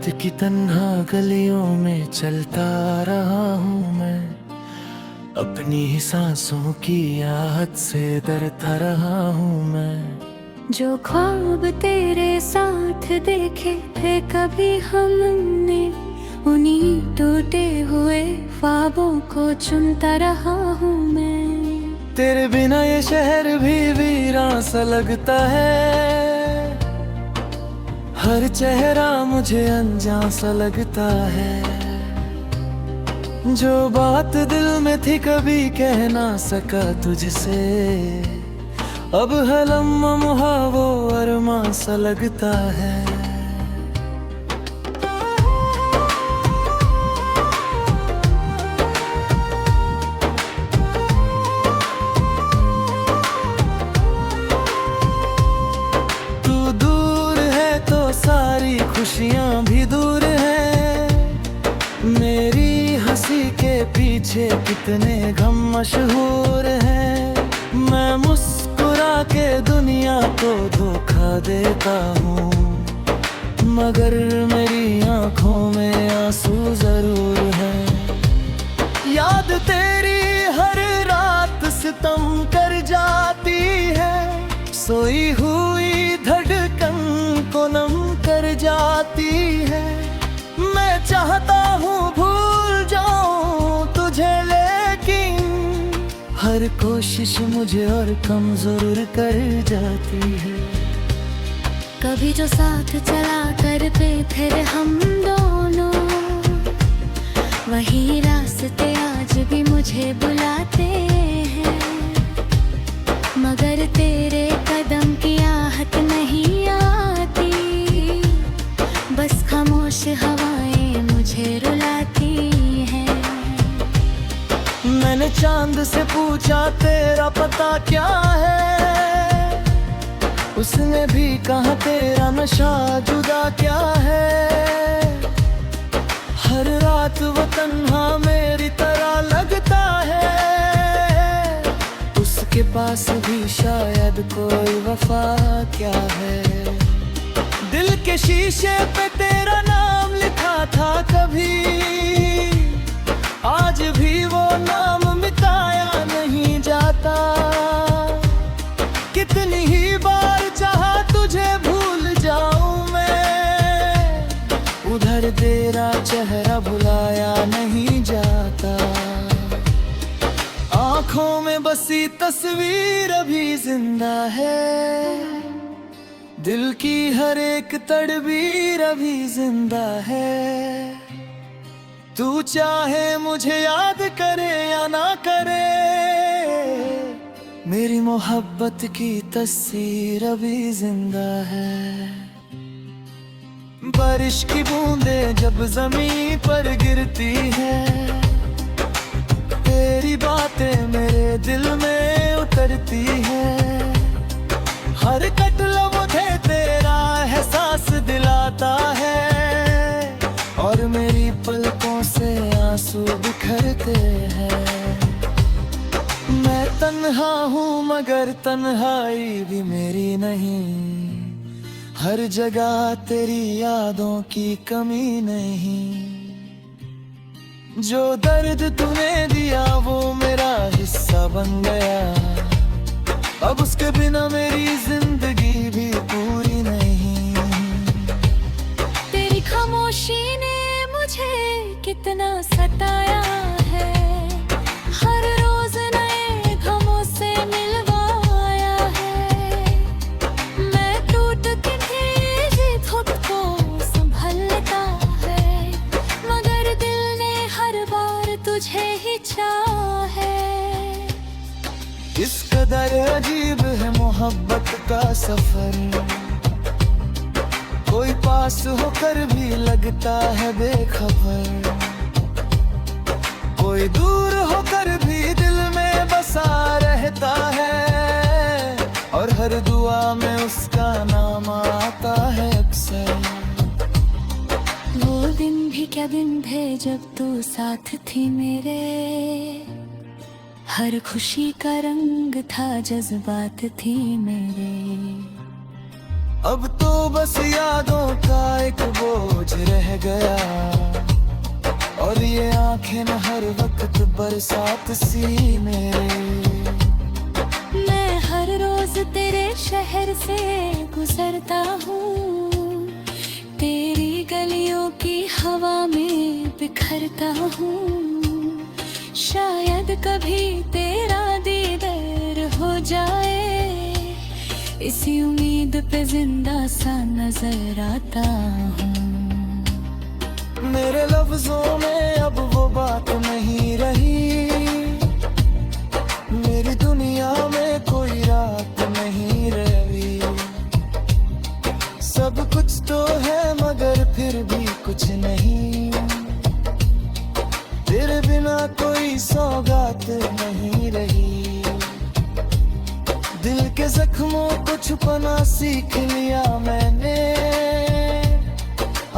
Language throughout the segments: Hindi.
रात की तन्हा गलियों में चलता रहा हूँ मैं, अपनी ही सांसों की आहट से डरता रहा हूँ मैं। जो ख्वाब तेरे साथ देखे थे कभी हमने, उन्हीं टूटे हुए ख्वाबों को चुनता रहा हूँ मैं। तेरे बिना ये शहर भी वीरान सा लगता है, हर चेहरा मुझे अनजान सा लगता है। जो बात दिल में थी कभी कह ना सका तुझसे, अब है लम्हा वो अरमान सा लगता है। तू दूर है तो सारी खुशियां भी दूर है, मेरी हंसी के पीछे कितने गम मशहूर हैं। मैं मुस्कुरा के दुनिया को धोखा देता हूँ, मगर मेरी आंखों में आंसू जरूर है। याद तेरी हर रात सितम कर जाती है, सोई हुई धड़कन को नम कर जाती है। मैं चाहता हूँ भूल जाऊं तुझे, लेकिन हर कोशिश मुझे और कमजोर कर जाती है। कभी जो साथ चला करते फिर हम दोनों, वही रास्ते आज भी मुझे बुलाते हैं। मगर तेरे कदम की आहट नहीं आती, बस खामोश हवाएं मुझे रुलाती हैं। मैंने चांद से पूछा तेरा पता क्या है, उसने भी कहा तेरा नशा जुदा क्या है। हर रात वो तन्हा मेरी तरह लगता है, उसके पास भी शायद कोई वफा क्या है। दिल के शीशे पे तेरा नाम लिखा था कभी, आज भी वो नाम मिटाया नहीं जाता। कितनी ही बार चाहा तुझे भूल जाऊं मैं, उधर तेरा चेहरा भुलाया नहीं जाता। आंखों में बसी तस्वीर अभी जिंदा है, दिल की हर एक तड़बीर अभी जिंदा है। तू चाहे मुझे याद करे या ना करे, मेरी मोहब्बत की तस्वीर अभी जिंदा है। बारिश की बूंदें जब जमीन पर गिरती है, तेरी बातें मेरे दिल में उतरती है। हर कटला मुझे तेरा एहसास दिलाता है, और मेरी पलकों से आंसू बिखरते हैं। मैं तन्हा हूँ मगर तन्हाई भी मेरी नहीं, हर जगह तेरी यादों की कमी नहीं। जो दर्द तूने दिया वो मेरा हिस्सा बन गया, अब उसके बिना मेरी जिंदगी भी पूरी नहीं। तेरी खामोशी ने मुझे कितना सताया है, हर रोज नए गमों से मिलवाया है। मैं टूट के भी खुद को संभलता है, मगर दिल ने हर बार तुझे ही चाहा है। इस कदर अजीब है मोहब्बत का सफर, कोई पास होकर भी लगता है बेखबर, कोई दूर होकर भी दिल में बसा रहता है, और हर दुआ में उसका नाम आता है अक्सर। वो दिन भी क्या दिन थे जब तू साथ थी मेरे, हर खुशी का रंग था जज्बात थी मेरे। अब तो बस यादों का एक बोझ रह रह गया, और ये आंखें न हर वक्त बरसात सी मेरे। मैं हर रोज तेरे शहर से गुजरता हूँ, तेरी गलियों की हवा में बिखरता हूँ। शायद कभी तेरा दीदार हो जाए, इसी उम्मीद पे जिंदा सा नजर आता हूँ। मेरे लफ्जों में अब वो बात नहीं रही, मेरी दुनिया में कोई रात नहीं रही। सब कुछ तो है मगर फिर भी कुछ नहीं, तेरे बिना कोई सौगात नहीं रही। दिल के जख्मों को छुपाना सीख लिया मैंने,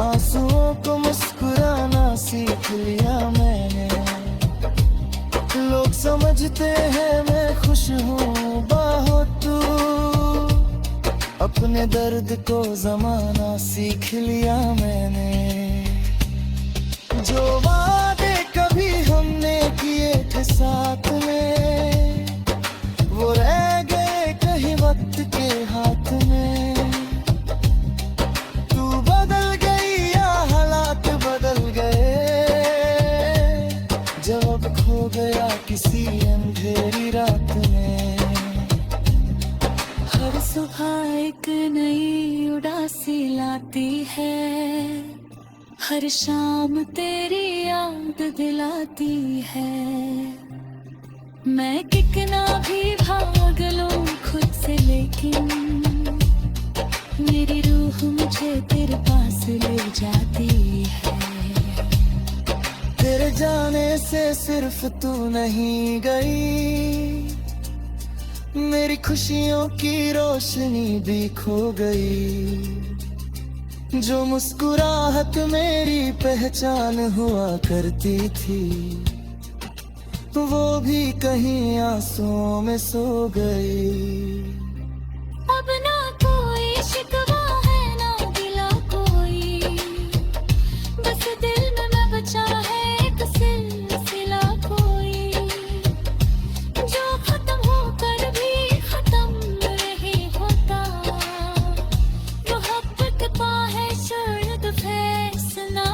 आंसुओं को मुस्कुराना सीख लिया मैंने। लोग समझते हैं मैं खुश हूँ बाहो तू, अपने दर्द को जमाना सीख लिया मैंने। जो वादे कभी हमने किए थे साथ में, वो रह गए कहीं वक्त के हाथ में। तू बदल गई या हालात बदल गए, जब खो गया किसी अंधेरी रात में। हर सुबह एक नई उदासी लाती है, हर शाम तेरी याद दिलाती है। मैं कितना भी भाग लूं खुद से, लेकिन मेरी रूह मुझे तेरे पास ले जाती है। तेरे जाने से सिर्फ तू नहीं गई, मेरी खुशियों की रोशनी भी खो गई। जो मुस्कुराहट मेरी पहचान हुआ करती थी, वो भी कहीं आंसुओं में सो गई। अब ना कोई शिकवा है ना गिला कोई, बस दिल में मैं बचा है एक सिलसिला कोई, जो खत्म होकर भी खत्म नहीं होता। मोहब्बत का है शर्त फैसला।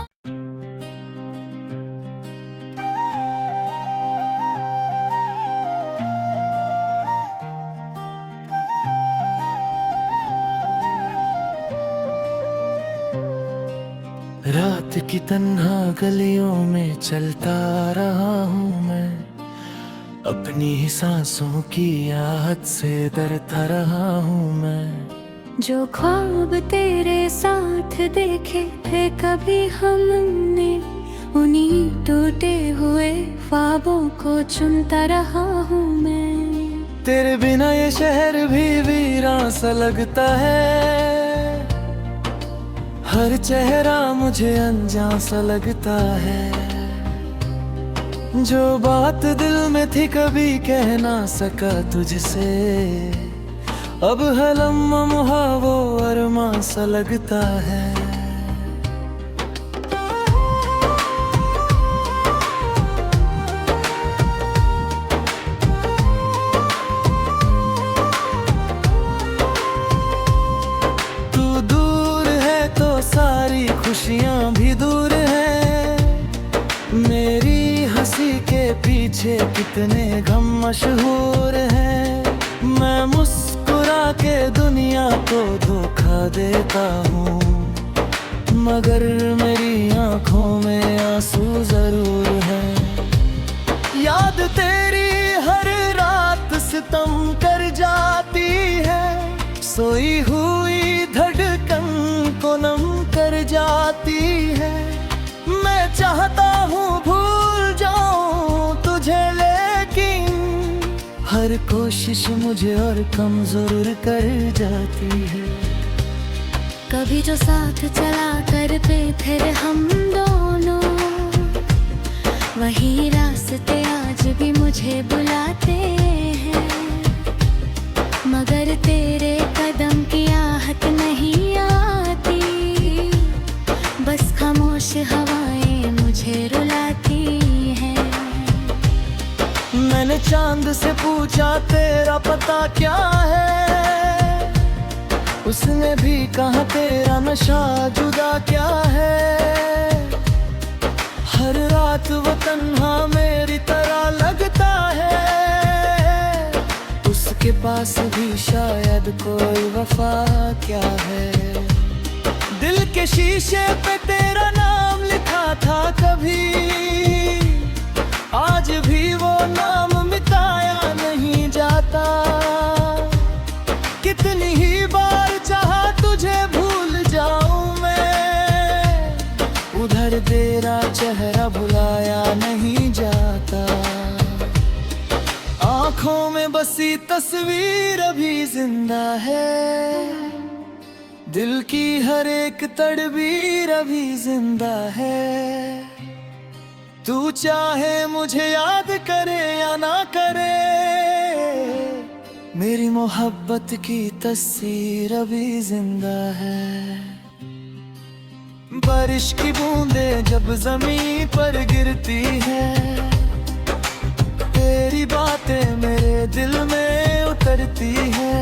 रात की तन्हा गलियों में चलता रहा हूँ मैं, अपनी ही सांसों की आहट से डरता रहा हूँ मैं। जो ख्वाब तेरे साथ देखे थे कभी हमने, उन्हीं टूटे हुए ख्वाबों को चुनता रहा हूँ मैं। तेरे बिना ये शहर भी वीरान सा लगता है, हर चेहरा मुझे अनजान सा लगता है। जो बात दिल में थी कभी कह ना सका तुझसे, अब है लम्हा वो अरमान सा लगता है। तू दूर है तो सारी खुशियां भी दूर है, मेरी हंसी के पीछे कितने गम मशहूर हैं। मैं मुस्कुरा के दुनिया को धोखा देता हूँ, मगर मेरी आंखों में आंसू जरूर है। याद तेरी हर रात सितम कर जाती है, सोई हुई धड़कन को नम कर जाती है। मैं चाहता हूँ भूल जाऊं तुझे, लेकिन हर कोशिश मुझे और कमजोर कर जाती है। कभी जो साथ चला करते थे हम दोनों, वही रास्ते आज भी मुझे बुलाते हैं। मगर तेरे कदम की आहट नहीं आती, बस खामोश हवाएं मुझे रुलाती हैं। मैंने चांद से पूछा तेरा पता क्या है, उसने भी कहा तेरा नशा जुदा क्या है। हर रात वो तन्हा मेरी तरह लगता है, उसके पास भी शायद कोई वफा क्या है। दिल के शीशे पे तेरा नाम लिखा था कभी, आज भी वो नाम मिटाया नहीं जाता। कितनी ही बार चाहा तुझे भूल जाऊं मैं, उधर तेरा चेहरा भुलाया नहीं जाता। आंखों में बसी तस्वीर अभी जिंदा है, दिल की हर एक तड़बीर अभी जिंदा है। तू चाहे मुझे याद करे या ना करे, मेरी मोहब्बत की तस्वीर अभी जिंदा है। बारिश की बूंदें जब जमीन पर गिरती है, तेरी बातें मेरे दिल में उतरती है।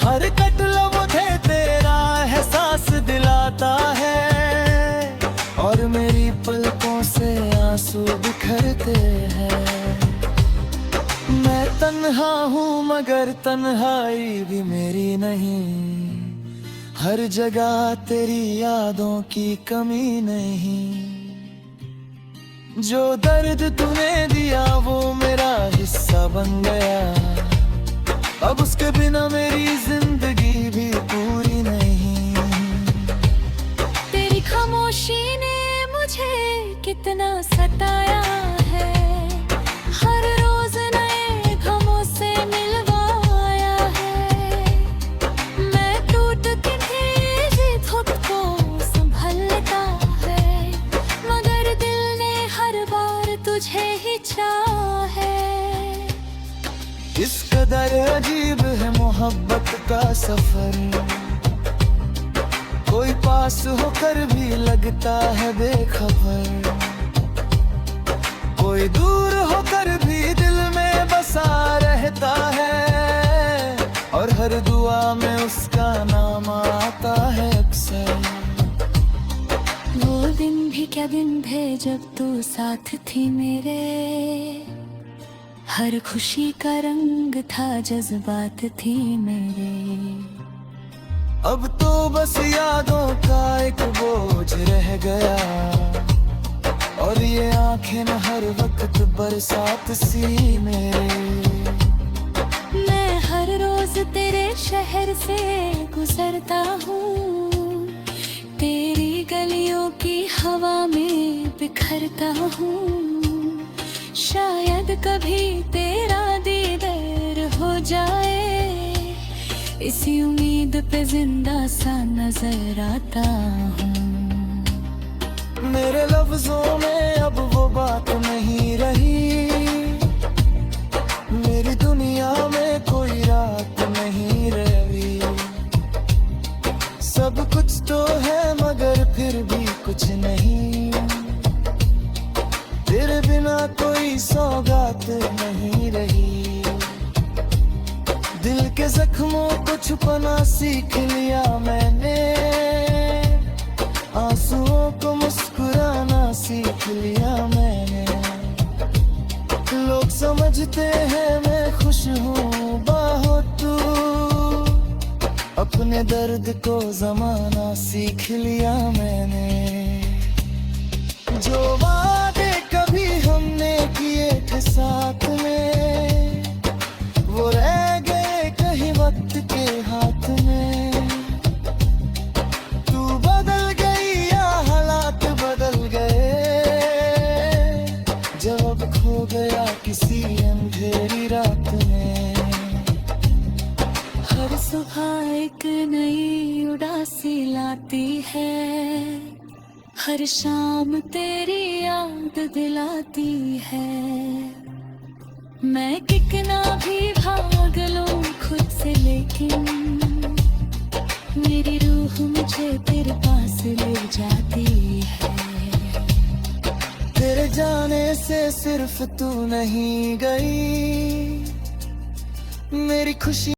हर कटला मुझे तेरा एहसास दिलाता है, और मेरी पलकों से आंसू बिखरते हैं। मैं तन्हा हूँ मगर तन्हाई भी मेरी नहीं, हर जगह तेरी यादों की कमी नहीं। जो दर्द तूने दिया वो मेरा हिस्सा बन गया, अब उसके बिना मेरी जिंदगी भी पूरी नहीं। तेरी खामोशी ने मुझे कितना सताया है, हर रोज नए गमों से मिलवाया है। मैं टूट के भी खुद को संभलता है, मगर दिल ने हर बार तुझे ही चाहा है। इस कदर अजीब है मोहब्बत का सफर, कोई पास होकर भी लगता है बेखबर, कोई दूर होकर भी दिल में बसा रहता है, और हर दुआ में उसका नाम आता है अक्सर। वो दिन भी क्या दिन थे जब तू साथ थी मेरे, हर खुशी का रंग था जज्बात थी मेरे। अब तो बस यादों का एक बोझ रह गया, और ये आंखें न हर वक्त बरसात सी मेरे। मैं हर रोज तेरे शहर से गुजरता हूँ, तेरी गलियों की हवा में बिखरता हूँ। शायद कभी तेरा दीदार हो जाए, इसी उम्मीद पे जिंदा सा नजर आता हूँ। मेरे लफ्जों में अब वो बात नहीं रही, मेरी दुनिया में कोई रात नहीं रही। सब कुछ तो है मगर फिर भी कुछ नहीं, तेरे बिना कोई सौगात नहीं रही। दिल के जख्मों को छुपाना सीख लिया मैंने, आंसुओं को मुस्कुराना सीख लिया मैंने। लोग समझते हैं मैं खुश हूँ बाहो तू, अपने दर्द को जमाना सीख लिया मैंने। जो वादे कभी हमने किए थे साथ में, वो रह गए कहीं वक्त के हाथ में। तू बदल गई या हालात बदल गए, जब खो गया किसी अंधेरी रात में। हर सुबह एक नई उदासी लाती है, हर शाम तेरी याद दिलाती है। मैं कितना भी भाग लूं खुद से, लेकिन मेरी रूह मुझे तेरे पास सांस ले जाती है। तेरे जाने से सिर्फ तू नहीं गई, मेरी खुशी